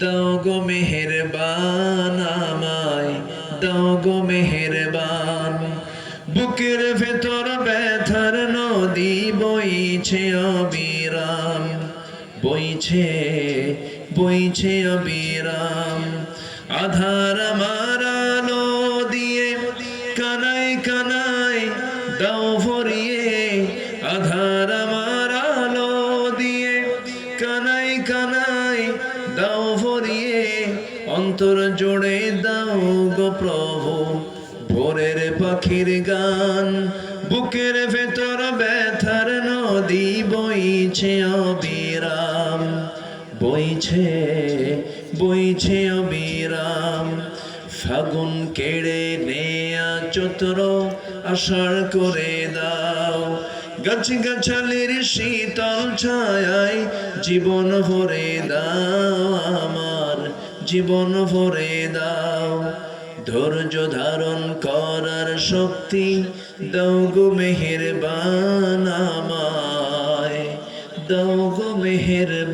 দাও গো মেহেরবান আমায় দাও গো মেহেরবান বুকের ভেতর ব্যথার নদী বইছে অবিরাম বইছে বইছে অবিরাম আধার আমার আলো দিয়ে কানায় কানায় দাও ভরিয়ে আধার আমার আলো দিয়ে কানায় কানায় দাও ভরিয়ে অন্তর জুড়ে দাও গো প্রভু ভোরের পাখির গান বুকের ভেতর ব্যথার নদী বইছে অবিরাম বইছে বইছে অবিরাম ফাগুন কেড়ে নেয়া চৈত্র আষাঢ় করে দাও গাছ গাছালির শীতল ছায়ায় জীবন ভরে দাও আমার জীবন ভরে দাও ধৈর্য ধারণ করার শক্তি দাও গো মেহেরবান আমায় দাও গো মেহেরবান।